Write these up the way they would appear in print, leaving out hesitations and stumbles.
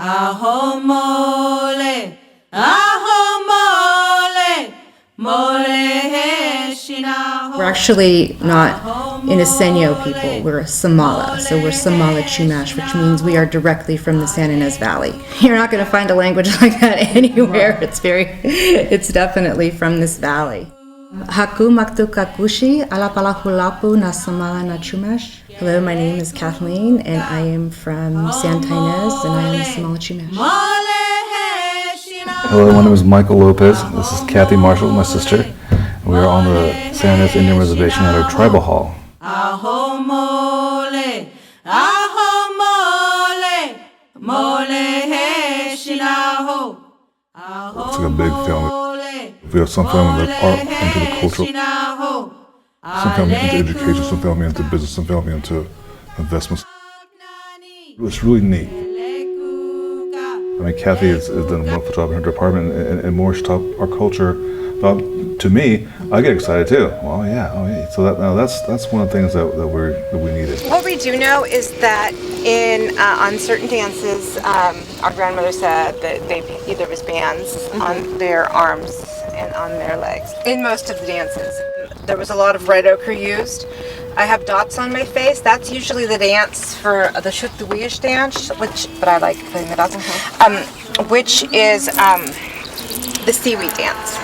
Aho mole, aho mole, mole he shinaho. We're actually not Inasenyo people, we're Samala. So we're Samala Chumash, which means we are directly from the San Ynez Valley. You're not going to find a language like that anywhere. It's definitely from this valley. Haku maktu kakushi alapalahulapu na Samala na Chumash. Hello, my name is Kathleen, and I am from San Ynez, and I am a Samala Chumash. Hello, my name is Michael Lopez. This is Kathy Marshall, my sister. We are on the San Ynez Indian Reservation at our tribal hall. Aho mole, aho mole, mole he shinaho. It's like a big family. We have some family that are into the cultural, some family into education, some family into business, some family into investments. It's really neat. I mean, Kathy has done a wonderful job in her department, and more she taught our culture. To me, I get excited too. Oh yeah. So that's one of the things that we needed. What we do know is that on certain dances, our grandmother said that there was bands on their arms and on their legs. In most of the dances, there was a lot of red ochre used. I have dots on my face. That's usually the dance for the Shuthuish dance, but I like putting the dots. Which is the seaweed dance.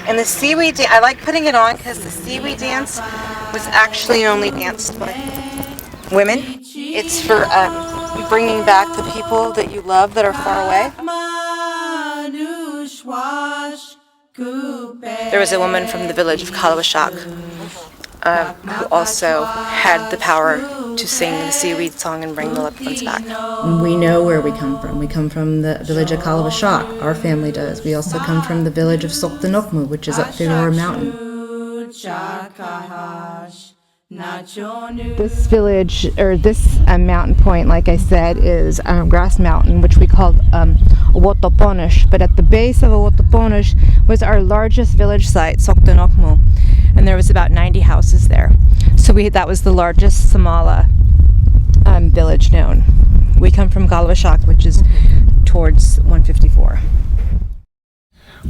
And the seaweed, I like putting it on because the seaweed dance was actually only danced by women. It's for bringing back the people that you love that are far away. There was a woman from the village of Kalawashak who also had the power to sing the seaweed song and bring the loved ones back. We know where we come from. We come from the village of Kalawashak. Our family does. We also come from the village of Soktanokmu, which is up Figure Mountain. This village, or this mountain point, like I said, is Grass Mountain, which we called Owotoponish. But at the base of Owotoponish was our largest village site, Soktanokmu, and there was about 90 houses there. So that was the largest Samala village known. We come from Kalawashak, which is towards 154.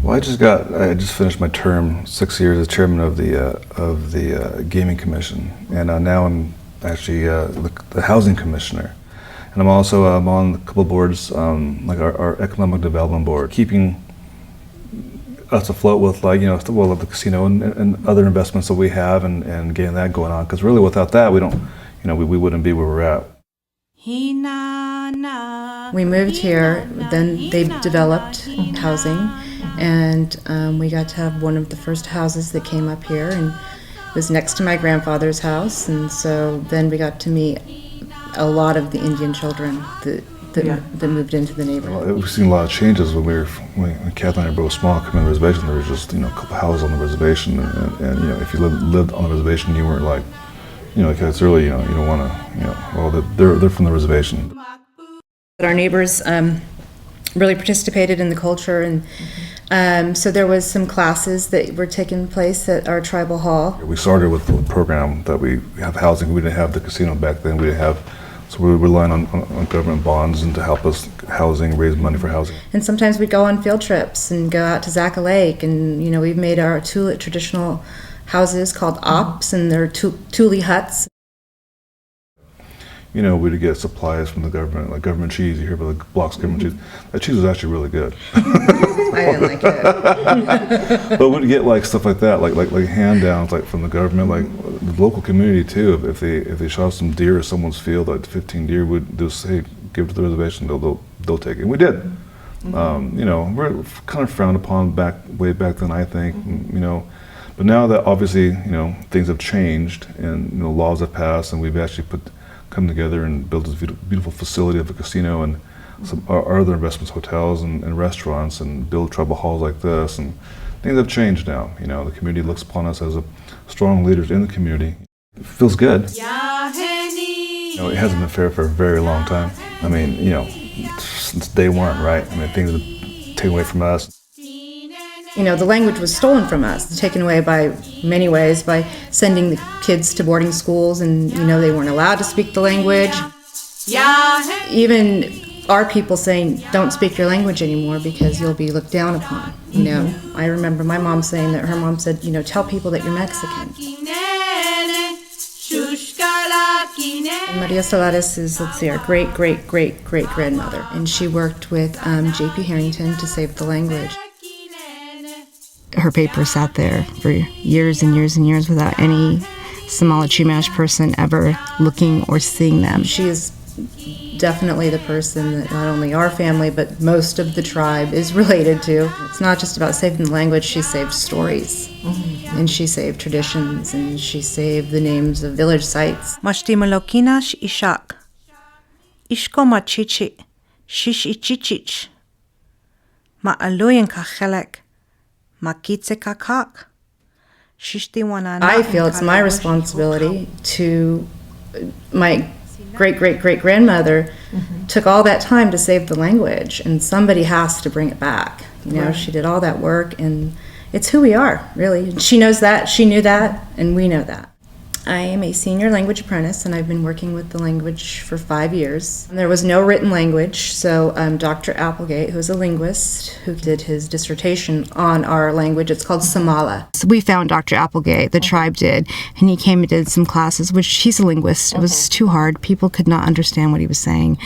Well, I just finished my term, 6 years as chairman of the gaming commission, and now I'm actually the housing commissioner, and I'm also on a couple of boards, like our economic development board, keeping us afloat with the casino and other investments that we have, and getting that going on. Because really, without that, we wouldn't be where we're at. We moved here, then they developed housing, and we got to have one of the first houses that came up here, and it was next to my grandfather's house, and so then we got to meet a lot of the Indian children that moved into the neighborhood. Well, we've seen a lot of changes when Kathleen and I were both small, coming to the reservation. There was just a couple houses on the reservation, and if you lived on the reservation, you weren't like, because early, you don't want to, they're from the reservation. Our neighbors really participated in the culture, and so there was some classes that were taking place at our tribal hall. We started with a program that we have housing. We didn't have the casino back then. We didn't have, so we were relying on government bonds and to help us housing, raise money for housing. And sometimes we'd go on field trips and go out to Zaka Lake, and we've made our Tulit traditional houses called ops, and they're tule huts. We'd get supplies from the government, like government cheese. You hear about the blocks of government cheese. That cheese was actually really good. I didn't like it. But we'd get stuff like that, like hand downs, from the government, the local community too. If they shot some deer at someone's field, 15 deer, we'd just say, give it to the reservation. They'll take it. And we did. We're kind of frowned upon way back then, I think. But now that obviously things have changed and laws have passed, and we've actually come together and built this beautiful facility of a casino and some our other investments, hotels and restaurants, and build tribal halls like this, and things have changed now. The community looks upon us as strong leaders in the community. It feels good. It hasn't been fair for a very long time. I mean, since day one, right? I mean, things have been taken away from us. The language was stolen from us, taken away by many ways, by sending the kids to boarding schools, and they weren't allowed to speak the language. Even our people saying, don't speak your language anymore because you'll be looked down upon. You know, I remember my mom saying that her mom said, you know, tell people that you're Mexican. And Maria Solares is, let's see, our great-great-great-great-grandmother. And she worked with J.P. Harrington to save the language. Her paper sat there for years and years and years without any Somali Chumash person ever looking or seeing them. She is definitely the person that not only our family, but most of the tribe is related to. It's not just about saving the language, she saved stories. And she saved traditions, and she saved the names of village sites. Mashtimolokinash ishak. Ishko machichi. Shish ichichich. Ma'aluyan kachelek. Makitse kakak. I feel it's my responsibility to, my great-great-great-grandmother took all that time to save the language, and somebody has to bring it back. You know, she did all that work, and it's who we are, really. And she knows that, she knew that, and we know that. I am a senior language apprentice, and I've been working with the language for 5 years. There was no written language, so Dr. Applegate, who's a linguist, who did his dissertation on our language, it's called Samala. So we found Dr. Applegate, the tribe did, and he came and did some classes, which he's a linguist. It was too hard. People could not understand what he was saying.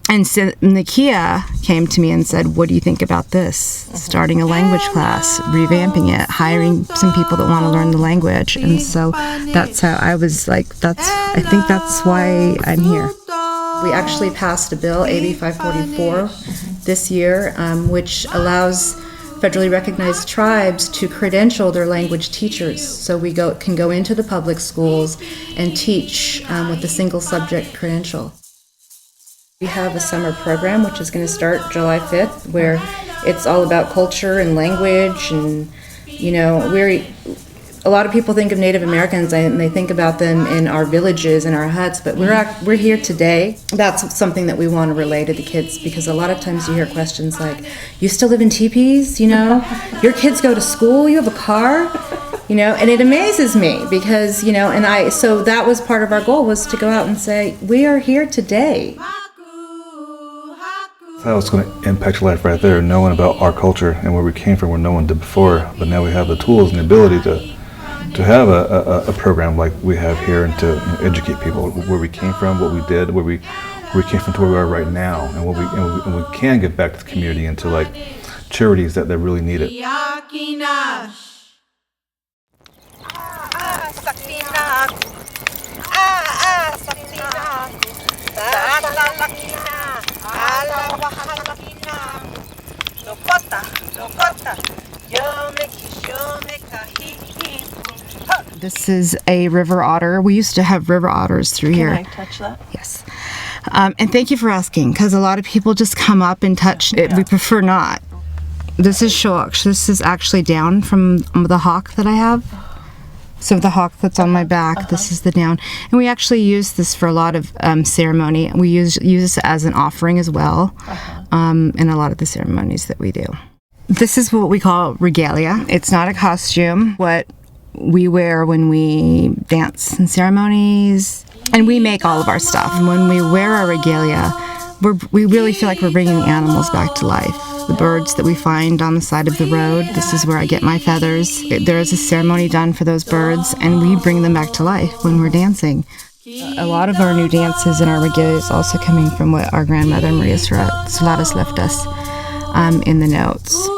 And so Nakia came to me and said, what do you think about this? Starting a language class, revamping it, hiring some people that want to learn the language. And so that's how I was like, I think that's why I'm here. We actually passed a bill, AB 544, this year, which allows federally recognized tribes to credential their language teachers. So we can go into the public schools and teach with a single subject credential. We have a summer program which is going to start July 5th, where it's all about culture and language, and you know, a lot of people think of Native Americans and they think about them in our villages and our huts, but we're here today. That's something that we want to relay to the kids, because a lot of times you hear questions like, you still live in teepees, you know, your kids go to school, you have a car, you know, and it amazes me because, you know, so that was part of our goal, was to go out and say, we are here today. That was going to impact your life right there, knowing about our culture and where we came from, where no one did before. But now we have the tools and the ability to have a program like we have here, and to educate people where we came from, what we did, where we came from to where we are right now, and we can get back to the community and to like charities that really need it. This is a river otter. We used to have river otters through here. Can I touch that? Yes. And thank you for asking, because a lot of people just come up and touch it. We prefer not. This is shoaksh. This is actually down from the hawk that I have. So the hawk that's on my back, this is the down. And we actually use this for a lot of ceremony. We use this as an offering as well in a lot of the ceremonies that we do. This is what we call regalia. It's not a costume. What we wear when we dance in ceremonies, and we make all of our stuff. And when we wear our regalia, we really feel like we're bringing the animals back to life. The birds that we find on the side of the road, this is where I get my feathers. There is a ceremony done for those birds, and we bring them back to life when we're dancing. A lot of our new dances and our regalia is also coming from what our grandmother Maria Solares left us in the notes.